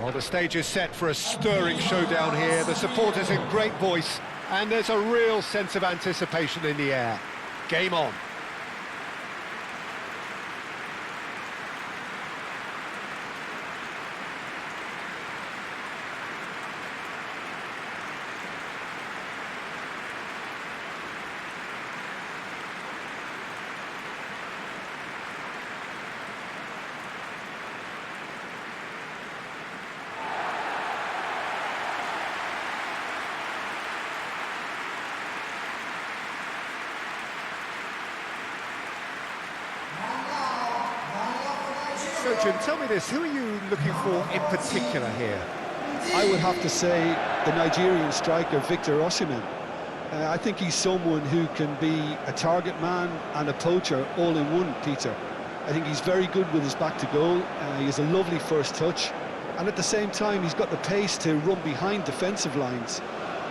Well, the stage is set for a stirring showdown here. The supporters in great voice, and there's a real sense of anticipation in the air. Game on. So, Jim, tell me this, who are you looking for in particular here? I would have to say the Nigerian striker, Victor Osimhen. I think he's someone who can be a target man and a poacher all in one, Peter. I think he's very good with his back to goal. He has a lovely first touch. And at the same time, he's got the pace to run behind defensive lines.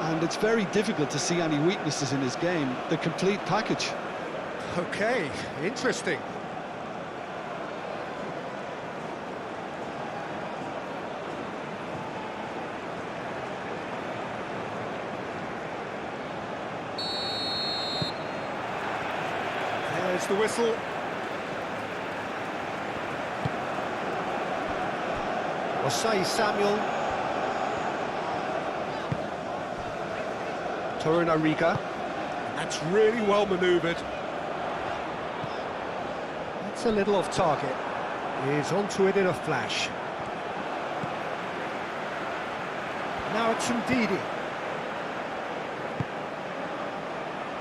And it's very difficult to see any weaknesses in his game. The complete package. Okay, interesting. There's the whistle. Osai Samuel. Torunariga. That's really well manoeuvred. That's a little off target. He's onto it in a flash. Now it's Ndidi.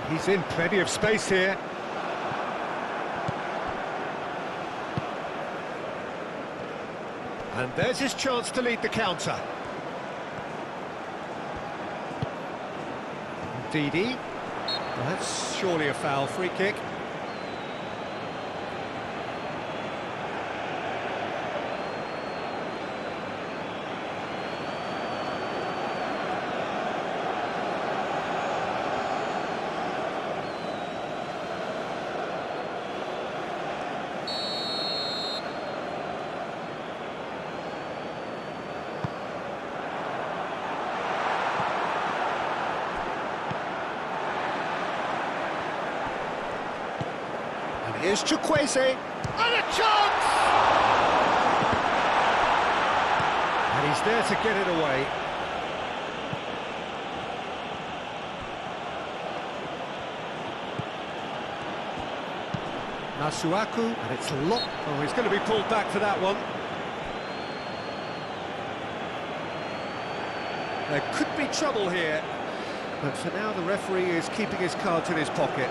He's in plenty of space here. And there's his chance to lead the counter. Ndidi. Well, that's surely a foul, free kick. Here's Chukwueze, and a chance! And he's there to get it away. Masuaku, and it's locked. Oh, he's going to be pulled back for that one. There could be trouble here, but for now the referee is keeping his cards in his pocket.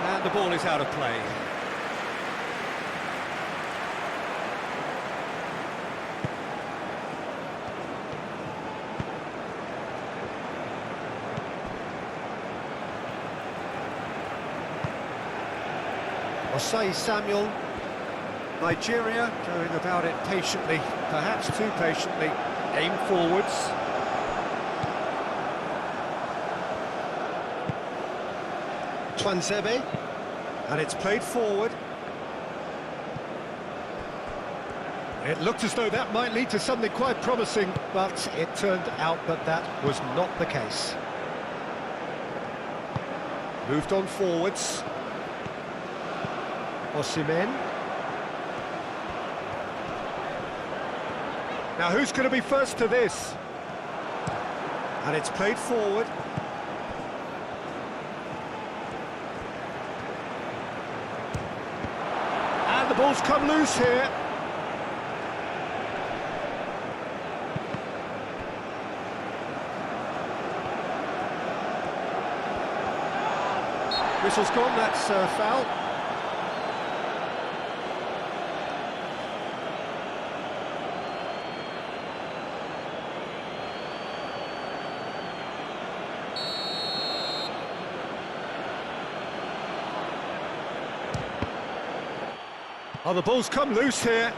And the ball is out of play. Osai Samuel. Nigeria going about it patiently, perhaps too patiently. Aim forwards. Twanzebe, and it's played forward. It looked as though that might lead to something quite promising, but it turned out that that was not the case. Moved on forwards. Osimhen. Now who's going to be first to this? And it's played forward. And the ball's come loose here. Whistle's gone, that's foul. Oh, the ball's come loose here.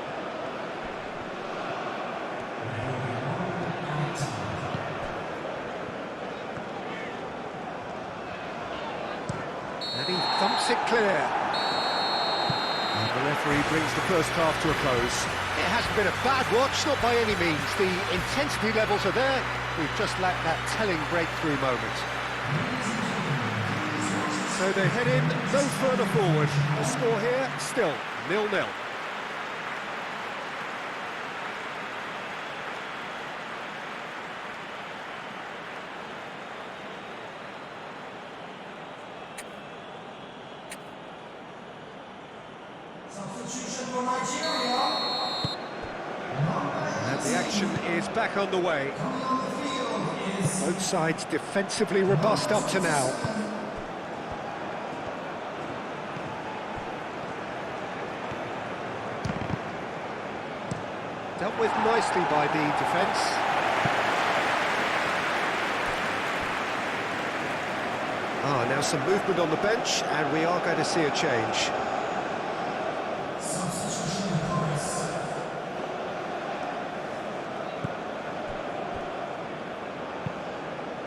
And he thumps it clear. And the referee brings the first half to a close. It hasn't been a bad watch, not by any means. The intensity levels are there. We've just lacked that telling breakthrough moment. So they head in no further forward. The score here, still 0-0. And the action is back on the way. Both sides defensively robust up to now. Dealt with nicely by the defence. Now some movement on the bench, and we are going to see a change.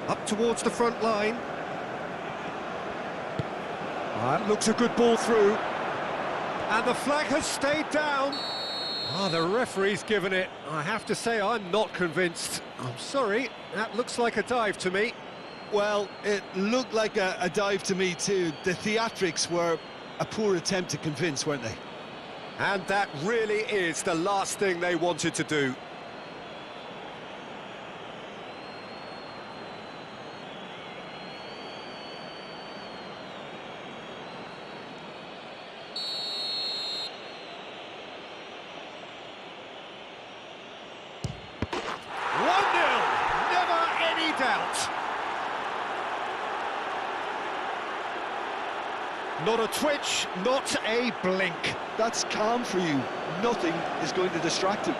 Up towards the front line. That looks a good ball through. And the flag has stayed down. The referee's given it. I have to say, I'm not convinced. I'm sorry, that looks like a dive to me. Well, it looked like a dive to me too. The theatrics were a poor attempt to convince, weren't they? And that really is the last thing they wanted to do. Not a twitch, not a blink. That's calm for you. Nothing is going to distract him.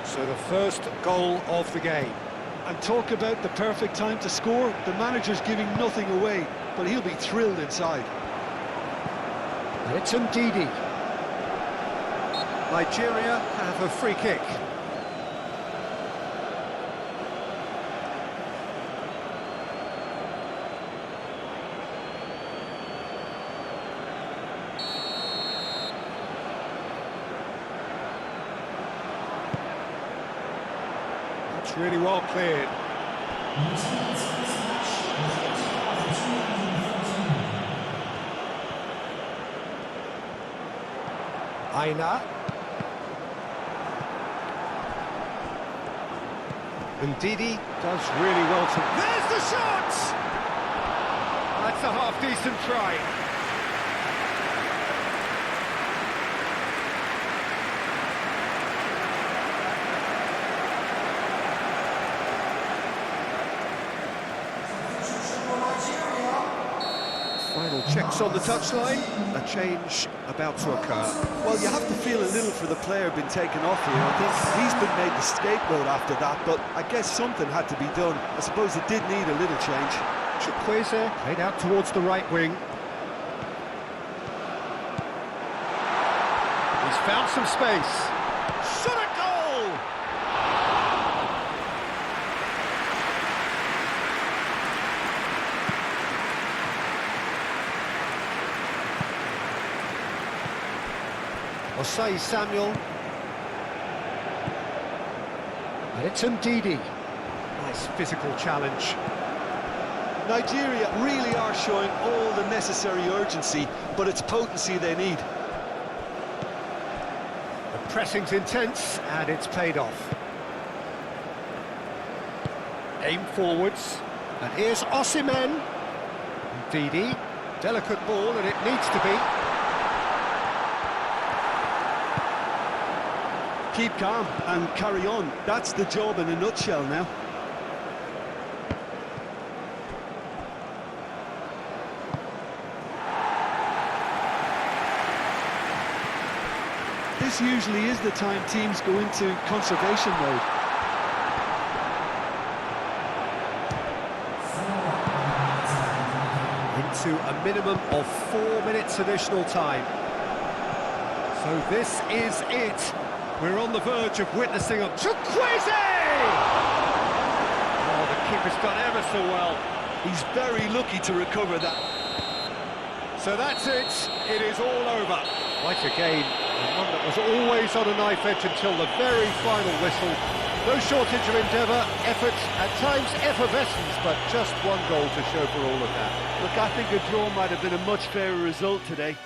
So the first goal of the game. And talk about the perfect time to score. The manager's giving nothing away, but he'll be thrilled inside. And it's Ndidi. Nigeria have a free kick. Really well cleared. Aina. Ndidi does really well to... There's the shot! That's a half-decent try. Final checks on the touchline, a change about to occur. Well, you have to feel a little for the player being taken off here. I think he's been made the scapegoat after that, but I guess something had to be done. I suppose it did need a little change. Chukwueze played out towards the right wing. He's found some space. Shot a goal! Osei Samuel. And it's Ndidi. Nice physical challenge. Nigeria really are showing all the necessary urgency, but it's potency they need. The pressing's intense, and it's paid off. Aim forwards, and here's Osimhen. Ndidi, delicate ball, and it needs to be. Keep calm and carry on. That's the job in a nutshell now. This usually is the time teams go into conservation mode. Into a minimum of 4 minutes additional time. So this is it. We're on the verge of witnessing a Chukwueze! Oh, the keeper's done ever so well. He's very lucky to recover that. So that's it. It is all over. Quite a game, and one that was always on a knife edge until the very final whistle. No shortage of endeavour, effort, at times effervescence, but just one goal to show for all of that. Look, I think a draw might have been a much fairer result today.